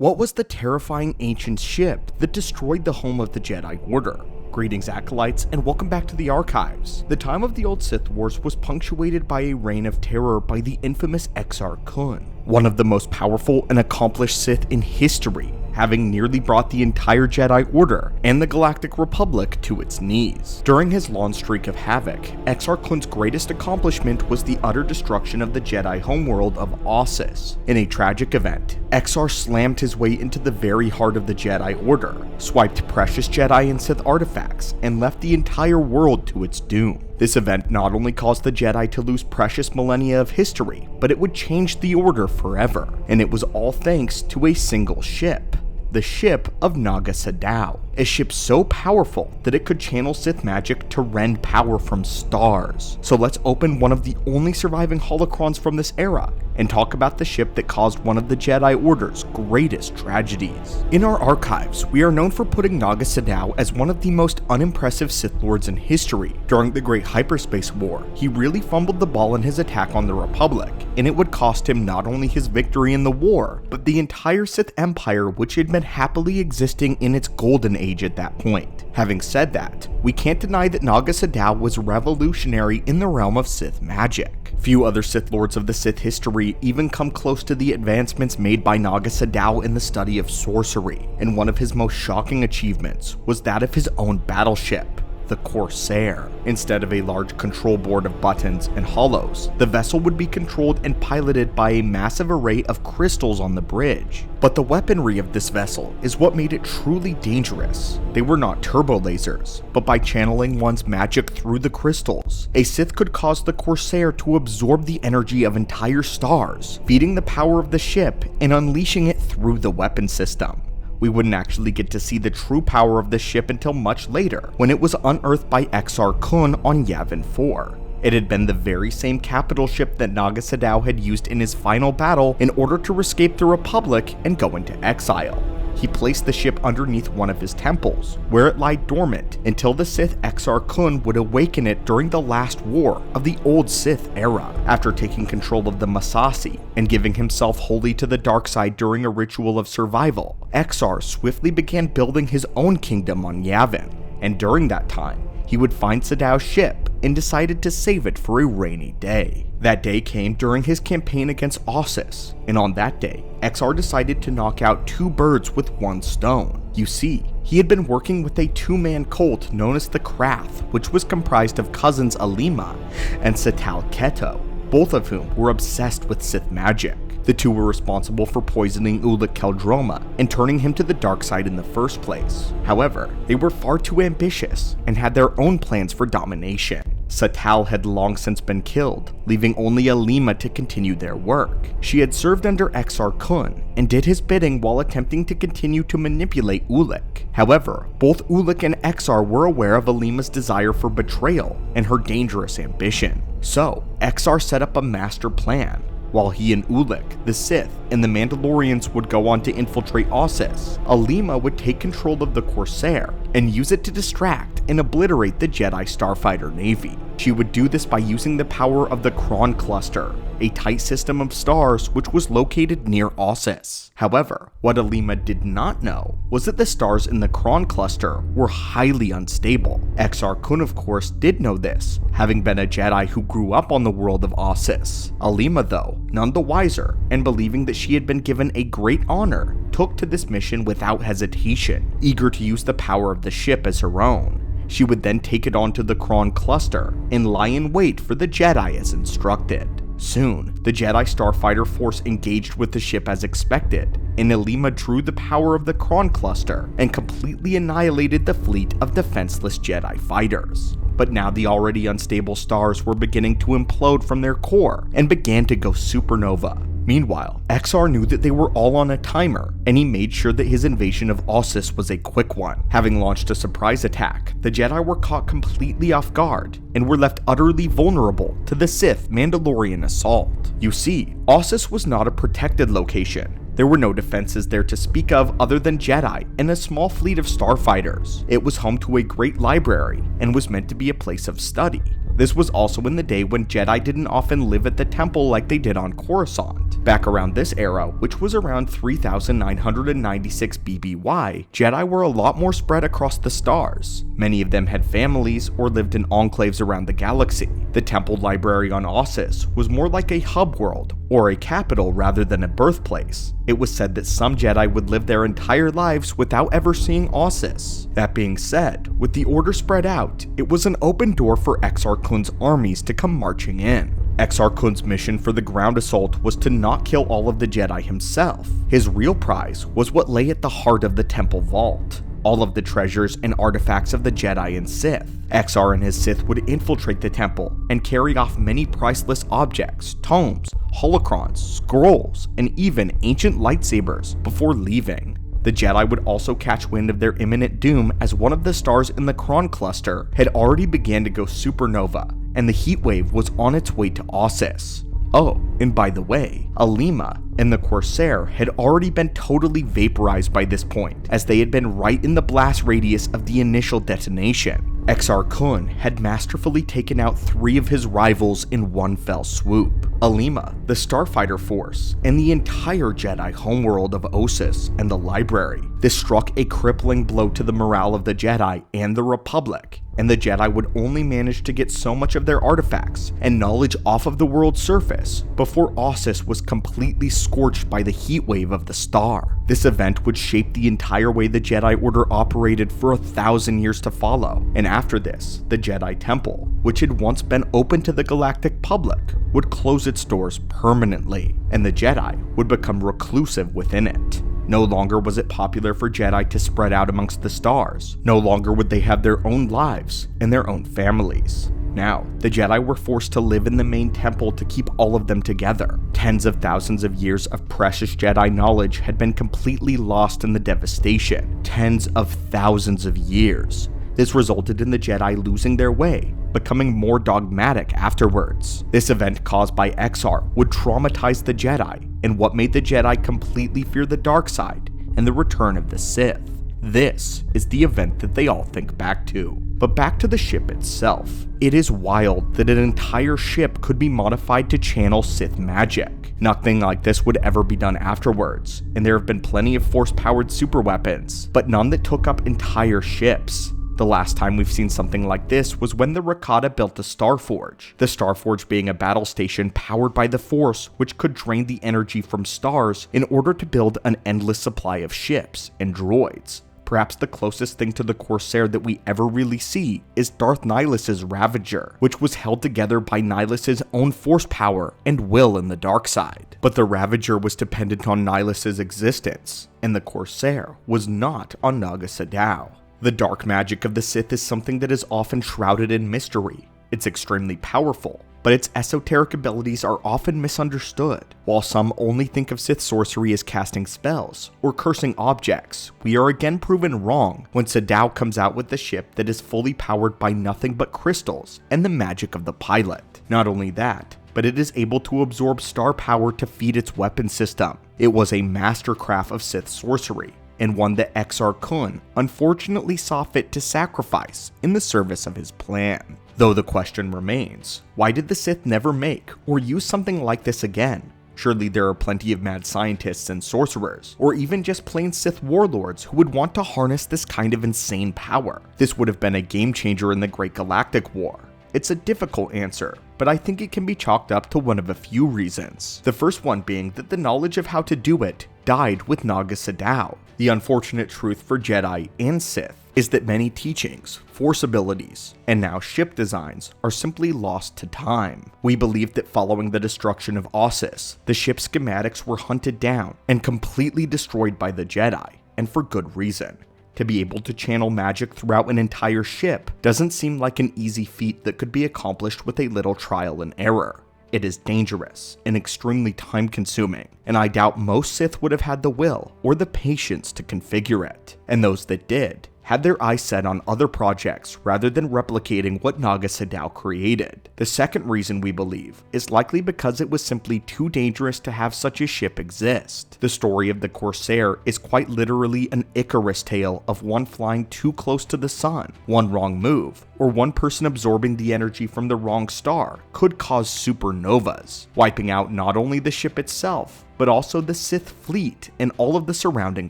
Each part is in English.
What was the terrifying ancient ship that destroyed the home of the Jedi Order? Greetings acolytes, and welcome back to the archives. The time of the old Sith Wars was punctuated by a reign of terror by the infamous Exar Kun, one of the most powerful and accomplished Sith in history, having nearly brought the entire Jedi Order and the Galactic Republic to its knees. During his long streak of havoc, Exar Kun's greatest accomplishment was the utter destruction of the Jedi homeworld of Ossus. In a tragic event, Exar slammed his way into the very heart of the Jedi Order, swiped precious Jedi and Sith artifacts, and left the entire world to its doom. This event not only caused the Jedi to lose precious millennia of history, but it would change the Order forever, and it was all thanks to a single ship. The ship of Naga Sadow, a ship so powerful that it could channel Sith magic to rend power from stars. So let's open one of the only surviving holocrons from this era and talk about the ship that caused one of the Jedi Order's greatest tragedies. In our archives, we are known for putting Naga Sadow as one of the most unimpressive Sith Lords in history. During the Great Hyperspace War, he really fumbled the ball in his attack on the Republic, and it would cost him not only his victory in the war, but the entire Sith Empire, which had been happily existing in its golden age at that point. Having said that, we can't deny that Naga Sadow was revolutionary in the realm of Sith magic. Few other Sith Lords of the Sith history even come close to the advancements made by Naga Sadow in the study of sorcery, and one of his most shocking achievements was that of his own battleship, the Corsair. Instead of a large control board of buttons and hollows, the vessel would be controlled and piloted by a massive array of crystals on the bridge. But the weaponry of this vessel is what made it truly dangerous. They were not turbo lasers, but by channeling one's magic through the crystals, a Sith could cause the Corsair to absorb the energy of entire stars, feeding the power of the ship and unleashing it through the weapon system. We wouldn't actually get to see the true power of the ship until much later, when it was unearthed by Exar Kun on Yavin 4. It had been the very same capital ship that Naga Sadow had used in his final battle in order to escape the Republic and go into exile. He placed the ship underneath one of his temples, where it lay dormant until the Sith Exar Kun would awaken it during the last war of the old Sith era. After taking control of the Massassi and giving himself wholly to the dark side during a ritual of survival, Exar swiftly began building his own kingdom on Yavin, and during that time, he would find Sadow's ship and decided to save it for a rainy day. That day came during his campaign against Ossus, and on that day, Exar decided to knock out two birds with one stone. You see, he had been working with a two-man cult known as the Krath, which was comprised of cousins Alima and Satal Keto, both of whom were obsessed with Sith magic. The two were responsible for poisoning Ulic Qel-Droma and turning him to the dark side in the first place. However, they were far too ambitious and had their own plans for domination. Satal had long since been killed, leaving only Alima to continue their work. She had served under Exar Kun and did his bidding while attempting to continue to manipulate Ulic. However, both Ulic and Exar were aware of Alima's desire for betrayal and her dangerous ambition. So, Exar set up a master plan. While he and Ulic, the Sith, and the Mandalorians would go on to infiltrate Ossus, Alima would take control of the Corsair and use it to distract and obliterate the Jedi Starfighter Navy. She would do this by using the power of the Kron Cluster, a tight system of stars which was located near Ossus. However, what Alima did not know was that the stars in the Kron Cluster were highly unstable. Exar Kun, of course, did know this, having been a Jedi who grew up on the world of Ossus. Alima, though, none the wiser, and believing that she had been given a great honor, took to this mission without hesitation, eager to use the power of the ship as her own. She would then take it onto the Kron Cluster and lie in wait for the Jedi as instructed. Soon, the Jedi Starfighter force engaged with the ship as expected, and Alima drew the power of the Kron Cluster and completely annihilated the fleet of defenseless Jedi fighters. But now the already unstable stars were beginning to implode from their core and began to go supernova. Meanwhile, Exar knew that they were all on a timer, and he made sure that his invasion of Ossus was a quick one. Having launched a surprise attack, the Jedi were caught completely off guard and were left utterly vulnerable to the Sith Mandalorian assault. You see, Ossus was not a protected location. There were no defenses there to speak of other than Jedi and a small fleet of starfighters. It was home to a great library and was meant to be a place of study. This was also in the day when Jedi didn't often live at the temple like they did on Coruscant. Back around this era, which was around 3996 BBY, Jedi were a lot more spread across the stars. Many of them had families or lived in enclaves around the galaxy. The temple library on Ossus was more like a hub world, or a capital rather than a birthplace. It was said that some Jedi would live their entire lives without ever seeing Ossus. That being said, with the order spread out, it was an open door for Exar Kun's armies to come marching in. Exar Kun's mission for the ground assault was to not kill all of the Jedi himself. His real prize was what lay at the heart of the temple vault: all of the treasures and artifacts of the Jedi and Sith. Exar and his Sith would infiltrate the temple and carry off many priceless objects, tomes, holocrons, scrolls, and even ancient lightsabers before leaving. The Jedi would also catch wind of their imminent doom as one of the stars in the Kron cluster had already began to go supernova, and the heat wave was on its way to Ossus. Oh, and by the way, Alima and the Corsair had already been totally vaporized by this point, as they had been right in the blast radius of the initial detonation. Exar Kun had masterfully taken out 3 of his rivals in one fell swoop: Alima, the Starfighter Force, and the entire Jedi homeworld of Ossus and the Library. This struck a crippling blow to the morale of the Jedi and the Republic, and the Jedi would only manage to get so much of their artifacts and knowledge off of the world's surface before Ossus was completely scorched by the heat wave of the star. This event would shape the entire way the Jedi Order operated for 1,000 years to follow, and after this, the Jedi Temple, which had once been open to the galactic public, would close its doors permanently, and the Jedi would become reclusive within it. No longer was it popular for Jedi to spread out amongst the stars. No longer would they have their own lives and their own families. Now, the Jedi were forced to live in the main temple to keep all of them together. Tens of thousands of years of precious Jedi knowledge had been completely lost in the devastation. Tens of thousands of years. This resulted in the Jedi losing their way, becoming more dogmatic afterwards. This event caused by Exar would traumatize the Jedi, and what made the Jedi completely fear the dark side and the return of the Sith. This is the event that they all think back to. But back to the ship itself. It is wild that an entire ship could be modified to channel Sith magic. Nothing like this would ever be done afterwards, and there have been plenty of force-powered superweapons, but none that took up entire ships. The last time we've seen something like this was when the Rakata built the Starforge. The Starforge being a battle station powered by the Force, which could drain the energy from stars in order to build an endless supply of ships and droids. Perhaps the closest thing to the Corsair that we ever really see is Darth Nihilus' Ravager, which was held together by Nihilus' own force power and will in the dark side. But the Ravager was dependent on Nihilus' existence, and the Corsair was not on Naga Sadow. The dark magic of the Sith is something that is often shrouded in mystery. It's extremely powerful, but its esoteric abilities are often misunderstood. While some only think of Sith sorcery as casting spells or cursing objects, we are again proven wrong when Sadow comes out with a ship that is fully powered by nothing but crystals and the magic of the pilot. Not only that, but it is able to absorb star power to feed its weapon system. It was a mastercraft of Sith sorcery, and one that Exar Kun unfortunately saw fit to sacrifice in the service of his plan. Though the question remains, why did the Sith never make or use something like this again? Surely there are plenty of mad scientists and sorcerers, or even just plain Sith warlords who would want to harness this kind of insane power. This would have been a game changer in the Great Galactic War. It's a difficult answer, but I think it can be chalked up to one of a few reasons. The first one being that the knowledge of how to do it died with Naga Sadow. The unfortunate truth for Jedi and Sith is that many teachings, force abilities, and now ship designs are simply lost to time. We believe that following the destruction of Ossus, the ship schematics were hunted down and completely destroyed by the Jedi, and for good reason. To be able to channel magic throughout an entire ship doesn't seem like an easy feat that could be accomplished with a little trial and error. It is dangerous and extremely time-consuming, and I doubt most Sith would have had the will or the patience to configure it, and those that did had their eyes set on other projects rather than replicating what Naga Sadow created. The second reason we believe is likely because it was simply too dangerous to have such a ship exist. The story of the Corsair is quite literally an Icarus tale of one flying too close to the sun. One wrong move, or one person absorbing the energy from the wrong star, could cause supernovas, wiping out not only the ship itself, but also the Sith fleet and all of the surrounding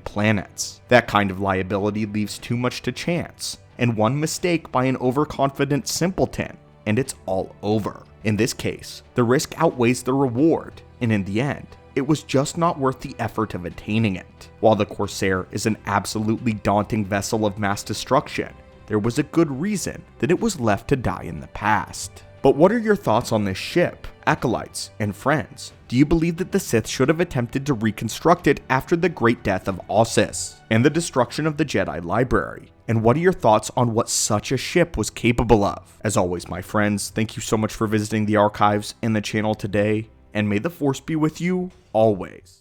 planets. That kind of liability leaves too much to chance, and one mistake by an overconfident simpleton, and it's all over. In this case, the risk outweighs the reward, and in the end, it was just not worth the effort of attaining it. While the Corsair is an absolutely daunting vessel of mass destruction, there was a good reason that it was left to die in the past. But what are your thoughts on this ship, acolytes, and friends? Do you believe that the Sith should have attempted to reconstruct it after the great death of Ossus and the destruction of the Jedi library? And what are your thoughts on what such a ship was capable of? As always, my friends, thank you so much for visiting the archives and the channel today, and may the Force be with you always.